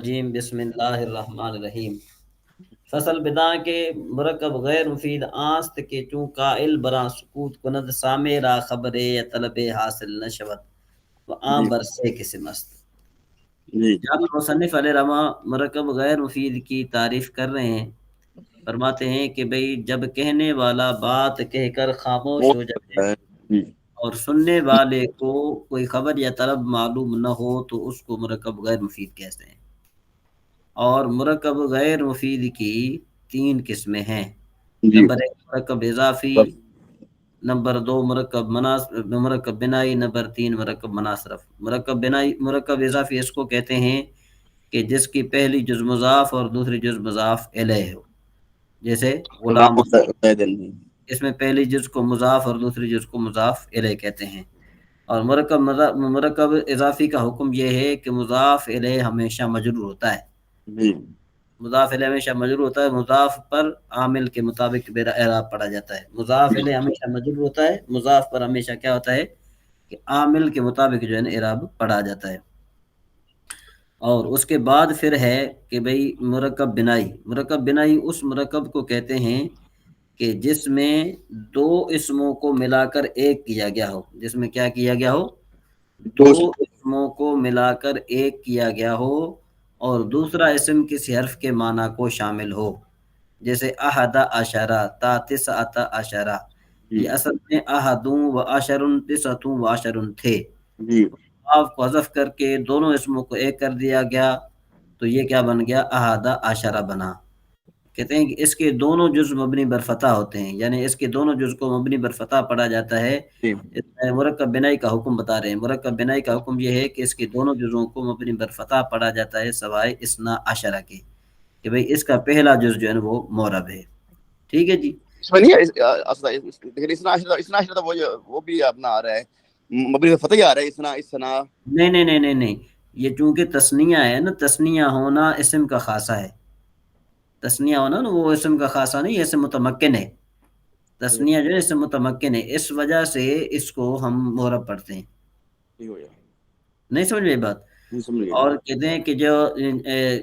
الرجیم بسم اللہ الرحمن الرحیم فصل بدا کے مرکب غیر مفید آست کے چوں قائل براں سکوت کند سامع را خبر یا طلب حاصل نشود و عام جی برسے قسم است۔ جی جب مصنف علیہ رحمہ مرکب غیر مفید کی تعریف کر رہے ہیں، فرماتے ہیں کہ بھئی جب کہنے والا بات کہہ کر خاموش وہ ہو جائے ہے جی اور سننے والے کو کوئی خبر یا طلب معلوم نہ ہو تو اس کو مرکب غیر مفید کہتے ہیں۔ اور مرکب غیر مفید کی تین قسمیں ہیں۔ جی نمبر ایک مرکب اضافی، بس نمبر دو مرکب بنائی، نمبر تین مرکب مناصرف۔ مرکب اضافی اس کو کہتے ہیں کہ جس کی پہلی جز مضاف اور دوسری جز مضاف الیہ ہو، جیسے غلام، غلام زیدن اس میں پہلی جز کو مضاف اور دوسری جز کو مضاف الیہ کہتے ہیں۔ اور مرکب اضافی کا حکم یہ ہے کہ مضاف الیہ ہمیشہ مجرور ہوتا ہے، جی مضاف الیہ ہمیشہ مجرور ہوتا ہے، مضاف پر عامل کے مطابق اعراب پڑا جاتا ہے۔ مضاف الیہ ہمیشہ مجرور ہوتا ہے، مضاف پر ہمیشہ کیا ہوتا ہے کہ عامل کے مطابق جو ہے نا اعراب پڑا جاتا ہے۔ اور اس کے بعد پھر ہے کہ بھئی مرکب بنائی اس مرکب کو کہتے ہیں کہ جس میں دو اسموں کو ملا کر ایک کیا گیا ہو، جس میں کیا کیا گیا ہو، دو دوست اسموں کو ملا کر ایک کیا گیا ہو اور دوسرا اسم کسی حرف کے معنی کو شامل ہو، جیسے احد عشرہ تا تسعۃ عشرہ، جی یہ اصل میں احدوں و عشرن تسعۃ و عشرن تھے، جی آپ کو حذف کر کے دونوں اسموں کو ایک کر دیا گیا تو یہ کیا بن گیا، احد عشرہ بنا۔ کہتے ہیں کہ اس کے دونوں جز مبنی بر فتح ہوتے ہیں، یعنی اس کے دونوں جز کو مبنی بر فتح پڑھا جاتا ہے۔ جی اس میں مرکب بنائی کا حکم بتا رہے ہیں، مرکب بنائی کا حکم یہ ہے کہ اس کے دونوں جزوں کو مبنی بر فتح پڑھا جاتا ہے سوائے اسنا عشرہ کے، کہ بھئی اس کا پہلا جز جو ہے وہ معرب ہے۔ ٹھیک ہے جی، اس میں نہیں ہے لیکن اسنا عشرہ وہ بھی اپنا آ رہا ہے، مبنی فتح ہی آ رہا ہے، اسنا نہیں نہیں نہیں نہیں نہیں، یہ چونکہ تثنیہ ہے نا، تثنیہ ہونا اسم کا خاصہ ہے، تثنیہ ہونا نا وہ اسم کا خاصہ نہیں، اسم متمکن ہے، تثنیہ جو ہے اسم متمکن ہے، اس وجہ سے اس کو ہم معرب پڑھتے ہیں۔ ٹھیک ہو گیا، نہیں سمجھ میں یہ بات؟ نہیں سمجھ گیا جی اور کہتے ہیں کہ جو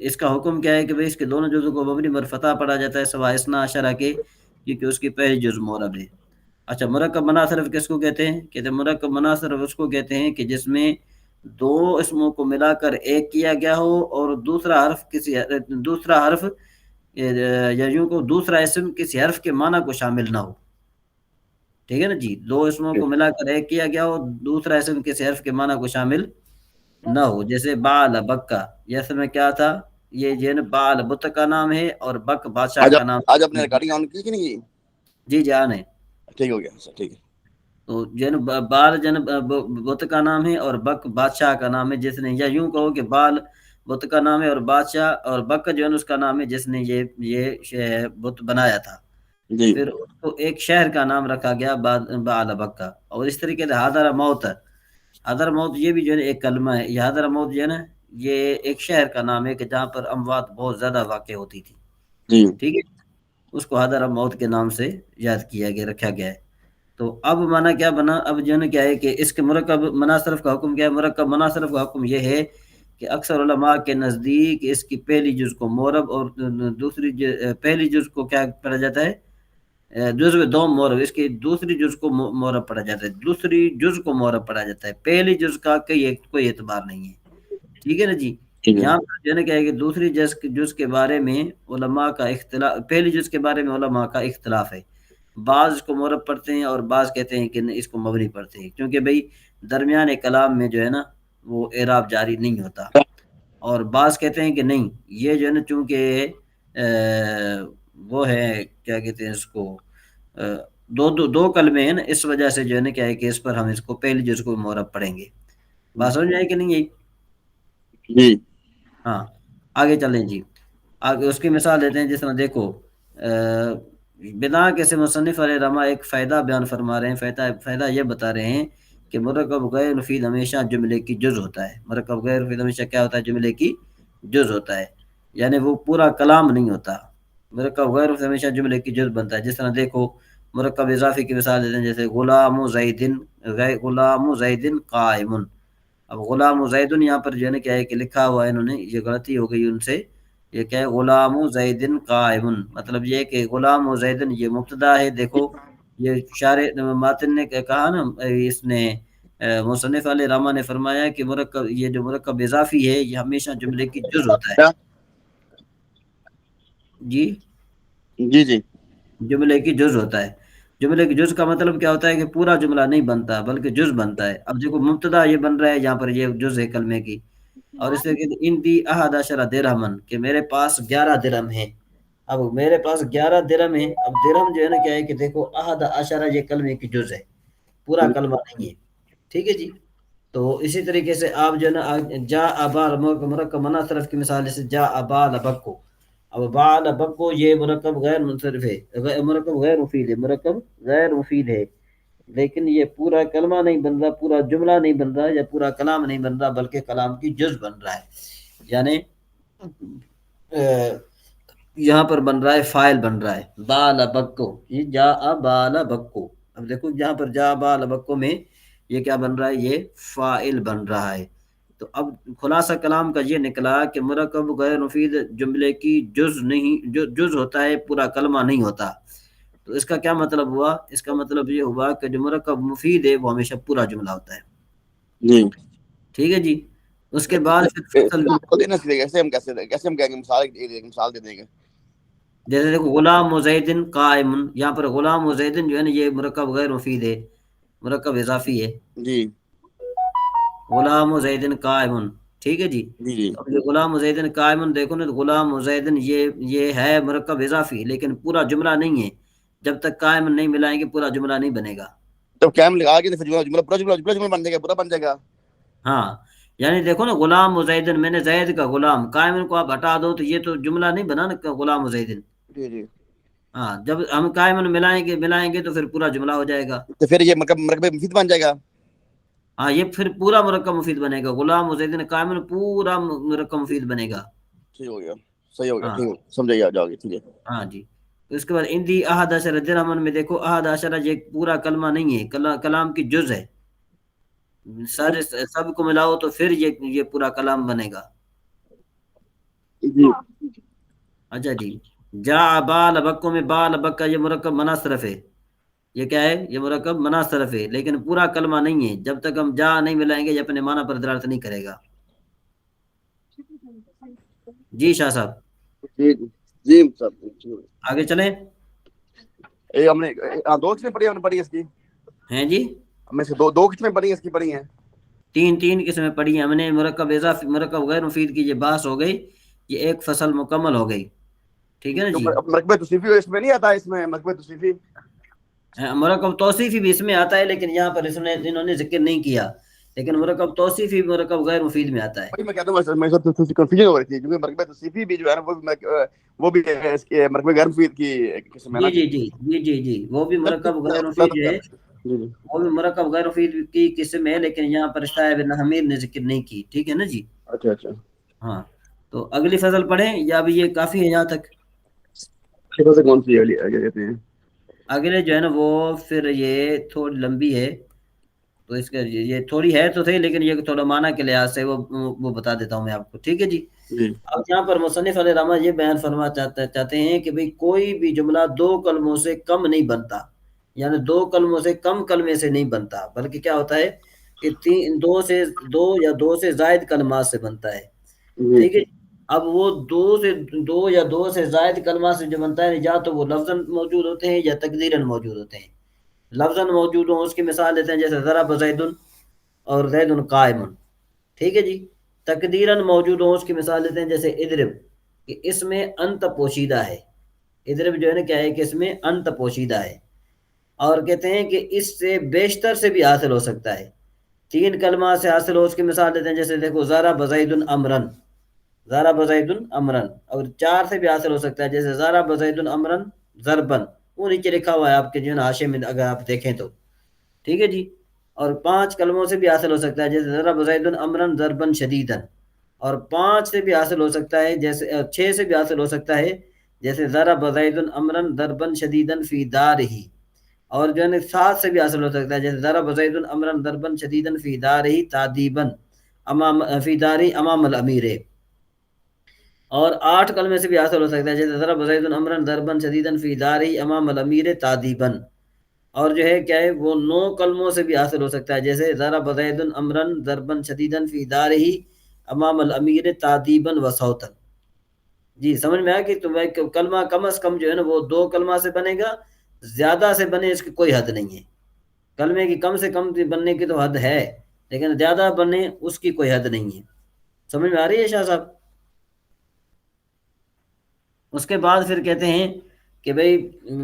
اس کا حکم کیا ہے کہ بھئی اس کے دونوں جزوں کو مبنی بر فتح پڑھا جاتا ہے سوائے اسنا عشرہ کے، کیونکہ اس کی پہلی جز معرب ہے۔ اچھا، مرکب مناصرف کس کو کہتے ہیں؟ کہتے ہیں مرکب مناصرف اس کو کہتے ہیں کہ جس میں دو اسموں کو ملا کر ایک کیا گیا ہو اور دوسرا حرف یا یوں کو دوسرا اسم کسی حرف کے معنی کو شامل نہ ہو۔ ٹھیک ہے نا جی، دو اسموں کو ملا کر ایک کیا گیا ہو، دوسرا اسم کسی حرف کے معنی کو شامل نہ ہو، جیسے بال بکا، یہ اصل میں کیا تھا، یہ جو ہے نا بال بت کا نام ہے اور بک بادشاہ کا نام آج اپنے ہے۔ ریکارڈنگ آن کی کہ نہیں کی؟ جی جان ہے، ٹھیک ہو گیا سر، ٹھیک ہے تو جن بال جن بت کا نام ہے اور بک بادشاہ کا نام ہے، جس نے، یا یوں کہو کہ بال بت کا نام ہے اور بادشاہ، اور بک جو ہے اس کا نام ہے جس نے یہ بت بنایا تھا، جی پھر اس کو ایک شہر کا نام رکھا گیا بال بکا۔ اور اس طریقے سے حاضر موت، حاضر موت یہ بھی جو ہے ایک کلمہ ہے، یہ حاضر موت جو ہے نا یہ ایک شہر کا نام ہے کہ جہاں پر اموات بہت زیادہ واقع ہوتی تھی۔ جی ٹھیک ہے، اس کو حاضر موت کے نام سے یاد کیا گیا، رکھا گیا ہے۔ تو اب مانا کیا بنا، اب جو ہے کیا ہے کہ اس کے مرکب مناصرف کا حکم کیا ہے؟ مرکب مناصرف کا حکم یہ ہے کہ اکثر علماء کے نزدیک اس کی پہلی جز کو معرب اور دوسری پہلی جز کو کیا پڑھا جاتا ہے، جزو دوم معرب، اس کی دوسری جز کو معرب پڑھا جاتا ہے، دوسری جز کو معرب پڑھا جاتا ہے، پہلی جز کا کوئی اعتبار نہیں ہے۔ ٹھیک ہے نا جی، ٹھیک ہے یہاں پر جو ہے نا کیا ہے کہ دوسری جز کے بارے میں علماء کا اختلاف، پہلی جز کے بارے میں علماء کا اختلاف ہے، بعض اس کو معرب پڑھتے ہیں اور بعض کہتے ہیں کہ اس کو مبنی پڑھتے ہیں، کیونکہ بھئی درمیان کلام میں جو ہے نا وہ اعراب جاری نہیں ہوتا، اور بعض کہتے ہیں کہ نہیں، یہ جو ہے نا چونکہ وہ ہے کیا کہتے ہیں اس کو، دو کلمے ہیں نا، اس وجہ سے جو ہے نا کیا ہے کہ اس پر ہم اس کو پہلی جز کو معرب پڑھیں گے۔ بات سمجھ آئے کہ نہیں ہے؟ جی ہاں، آگے چلیں جی، آگے اس کی مثال دیتے ہیں، جس طرح دیکھو بنا کے سے مصنف علیہ رحمہ ایک فائدہ بیان فرما رہے ہیں، فائدہ یہ بتا رہے ہیں کہ مرکب غیر مفید ہمیشہ جملے کی جز ہوتا ہے، مرکب غیر مفید ہمیشہ کیا ہوتا ہے، جملے کی جز ہوتا ہے، یعنی وہ پورا کلام نہیں ہوتا، مرکب غیر مفید ہمیشہ جملے کی جز بنتا ہے۔ جس طرح دیکھو مرکب اضافی کی مثال دیتے ہیں، جیسے غلام زیدن قائم، اب غلام زیدن یہاں پر جو ہے نا کیا ہے کہ لکھا ہوا ہے انہوں نے، یہ غلطی ہو گئی ان سے، یہ کیا ہے غلام زیدن قائم، مطلب یہ کہ غلام زیدن یہ مبتدا ہے، دیکھو یہ شارح ماتن نے کہا نا، اس نے مصنف علیہ رحمہ نے فرمایا کہ مرکب، یہ جو مرکب اضافی ہے یہ ہمیشہ جملے کی جز ہوتا ہے. کیا؟ جی جی جی جملے کی جز ہوتا ہے. جملے کی جز کا مطلب کیا ہوتا ہے کہ پورا جملہ نہیں بنتا بلکہ جز بنتا ہے. اب دیکھو مبتدا یہ بن رہا ہے یہاں پر، یہ جز ہے کلمے کی، اور اس طریقے سے ان دی احد عشر درہمن، کہ میرے پاس 11 درہم ہیں. اب میرے پاس 11 درہم ہیں، اب درہم جو ہے نا کیا ہے کہ دیکھو احد عشر یہ کلمے کی جز ہے، پورا کلمہ نہیں ہے. ٹھیک ہے جی. تو اسی طریقے سے آپ جو ہے نا جا ابال مرکب مناصرف کی مثال، جیسے جا ابال بکو، اب بال بکو یہ مرکب غیر منصرف ہے، مرکب غیر مفید ہے، مرکب غیر مفید ہے، لیکن یہ پورا کلمہ نہیں بن رہا، پورا جملہ نہیں بن رہا، یا پورا کلام نہیں بن رہا، بلکہ کلام کی جز بن رہا ہے. یعنی یہاں پر بن رہا ہے فائل بن رہا ہے بال بکو، یہ جا بال بکو. اب دیکھو یہاں پر جا بال بکو میں یہ کیا بن رہا ہے، یہ فائل بن رہا ہے. تو اب خلاصہ کلام کا یہ نکلا کہ مرکب غیر مفید جملے کی جز نہیں، جز ہوتا ہے، پورا کلمہ نہیں ہوتا. تو اس کا کیا مطلب ہوا، اس کا مطلب یہ ہوا کہ جو مرکب مفید ہے وہ ہمیشہ پورا جملہ ہوتا ہے. جی. ٹھیک ہے جی. اس کے بعد پھر فصل، کیسے ہم کہیں گے، مثال دے دیں گے. جیسے دیکھو غلام زیدن قائم، یہاں پر غلام زیدن جو ہے نا یہ مرکب غیر مفید ہے، مرکب اضافی ہے. جی غلام زیدن قائم. ٹھیک ہے جی. جی جی اب یہ غلام زیدن قائم دیکھو نا، غلام زیدن یہ ہے مرکب اضافی، لیکن پورا جملہ نہیں ہے. جب تک قائم نہیں ملائیں گے پورا جملہ نہیں بنے گا. جب قائم لگا کے جملہ پورا جملہ بن جائے گا، پورا بن جائے گا. ہاں یعنی دیکھو نا غلام زیدن، میں نے زید کا غلام، قائم کو آپ ہٹا دو تو یہ تو جملہ نہیں بنا نا غلام زیدن. جی جی. ہاں جب ہم قائم ملائیں گے تو پھر پورا جملہ ہو جائے گا. تو پھر یہ مرکب مفید بن جائے گا. ہاں یہ پھر پورا مرکب مفید بنے گا، غلام زیدن قائم پورا مرکب مفید بنے گا. ٹھیک ہو گیا، صحیح ہو گیا، ہاں ٹھیک ہے، سمجھائیے جاؤ گے. ٹھیک ہے. ہاں جی. اس کے بعد اندی احد عشر درہمن میں دیکھو احد عشر یہ پورا کلمہ نہیں ہے، کلام کی جز ہے. سارے سب کو ملاؤ تو پھر یہ پورا کلام بنے گا. جی. اچھا جی. جا بال بکو میں بال بک کا یہ مرکب مناصرف ہے، یہ کیا ہے، یہ مرکب مناصرف ہے، لیکن پورا کلمہ نہیں ہے. جب تک ہم جا نہیں ملائیں گے یہ اپنے معنی پر دلالت نہیں کرے گا. جی شاہ صاحب جی جی صاحب. آگے چلیں. ہم نے 2 قسمیں پڑھی، ہم نے پڑھی اس کی. ہیں جی ہم میں سے دو قسمیں پڑھی اس کی پڑھی ہیں. تین قسمیں پڑھی ہیں ہم نے. مرکب اضافی، مرکب غیر مفید کی یہ بحث ہو گئی، یہ ایک فصل مکمل ہو گئی. ٹھیک ہے نا جی. مرکب توصیفی اس میں نہیں آتا، اس میں مرکب توصیفی. مرکب توصیفی بھی اس میں آتا ہے، لیکن یہاں پر انہوں نے ذکر نہیں کیا. لیکن مرکب توصیفی مرکب غیر مفید میں آتا ہے. میں کہتا ہوں کنفیوژن ہو رہی تھی، کیونکہ مرکب توصیفی بھی جو ہے نا وہ بھی اس کے مرکب غیر مفید کی قسم ہے نا. جی جی جی جی جی جی وہ بھی مرکب غیر مفید جو ہے، وہ بھی مرکب غیر مفید کی قسم ہے، لیکن یہاں پر صاحب حمید نے ذکر نہیں کی. ٹھیک ہے نا جی. اچھا اچھا. ہاں تو اگلی فصل پڑھیں یا ابھی یہ کافی ہے یہاں تک؟ سے کون سی کہتے ہیں اگلے جو ہے نا وہ پھر یہ تھوڑی لمبی ہے، تو اس کا یہ تھوڑی ہے تو صحیح، لیکن یہ تھوڑا معنی کے لحاظ سے وہ بتا دیتا ہوں میں آپ کو. ٹھیک ہے جی. جی. اب یہاں پر مصنف علیہ رحمہ یہ بیان فرما چاہتے ہیں کہ بھئی کوئی بھی جملہ 2 کلموں سے کم نہیں بنتا، یعنی 2 کلموں سے کم کلمے سے نہیں بنتا، بلکہ کیا ہوتا ہے کہ 2 یا 2 سے زائد کلمات سے بنتا ہے. جی. ٹھیک ہے. اب وہ 2 یا 2 سے زائد کلمات سے جو بنتا ہے، یا تو وہ لفظاً موجود ہوتے ہیں یا تقدیراً موجود ہوتے ہیں. لفظاً موجود ہوں اس کی مثال دیتے ہیں، جیسے ضرب زید اور زید قائم. ٹھیک ہے جی. تقدیراً موجود ہوں اس کی مثال دیتے ہیں، جیسے اضرب، کہ اس میں انت پوشیدہ ہے. اضرب جو ہے نا کیا ہے کہ اس میں انت پوشیدہ ہے. اور کہتے ہیں کہ اس سے بیشتر سے بھی حاصل ہو سکتا ہے، 3 کلمات سے حاصل ہو اس کی مثال دیتے ہیں، جیسے دیکھو ضرب زید امرن، ضرب زید امرن. اور 4 سے بھی حاصل ہو سکتا ہے، جیسے ضرب زید امرن ضربن، وہ نیچے لکھا ہوا ہے آپ کے جو ہے نا حاشیے میں اگر آپ دیکھیں تو. ٹھیک ہے جی. اور 5 کلموں سے بھی حاصل ہو سکتا ہے، جیسے ضرب زید امرن ضربن شدیدن. اور 5 سے بھی حاصل ہو سکتا ہے، جیسے 6 سے بھی حاصل ہو سکتا ہے، جیسے ضرب زید امرن ضربن شدیدن فی دارہ. اور جو ہے نا 7 سے بھی حاصل ہو سکتا ہے، جیسے ضرب زید امرن ضربن شدیدن فی دارہ تعذیبا. امام فی داری امام الامیر، اور 8 کلمے سے بھی حاصل ہو سکتا ہے، جیسے ضرب زید امرا ضربا شدیدا فی داری امام الامیر تادیبا، اور جو ہے کیا ہے وہ 9 کلموں سے بھی حاصل ہو سکتا ہے، جیسے ضرب زید امرا ضربا شدیدا فی دارہ امام الامیر تادیبا و صوتا۔ جی سمجھ میں آیا کہ تو کلمہ کم از کم جو ہے نا وہ 2 کلمہ سے بنے گا، زیادہ سے بنے اس کی کوئی حد نہیں ہے، کلمے کی کم سے کم بننے کی تو حد ہے، لیکن زیادہ بنے اس کی کوئی حد نہیں ہے۔ سمجھ میں آ رہی ہے شاہ صاحب؟ اس کے بعد پھر کہتے ہیں کہ بھئی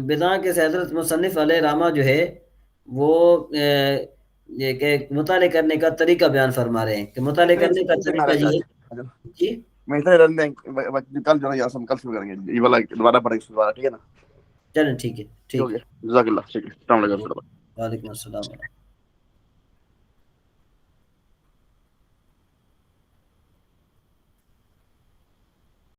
بدا کے حضرت مصنف علیہ رحمہ جو ہے وہ یہ کہ مطالعے کرنے کا طریقہ بیان فرما رہے ہیں کہ مطالعے کرنے کا طریقہ جی جی میں کل جو ہے یہاں سے ہم کل شروع کریں گے، یہ والا دوبارہ پڑھیں گے دوبارہ، ٹھیک ہے نا؟ چلیں ٹھیک ہے، ٹھیک ہو ہے، گیا، جزاک اللہ، ٹھیک ہے، السلام علیکم۔ وعلیکم السلام۔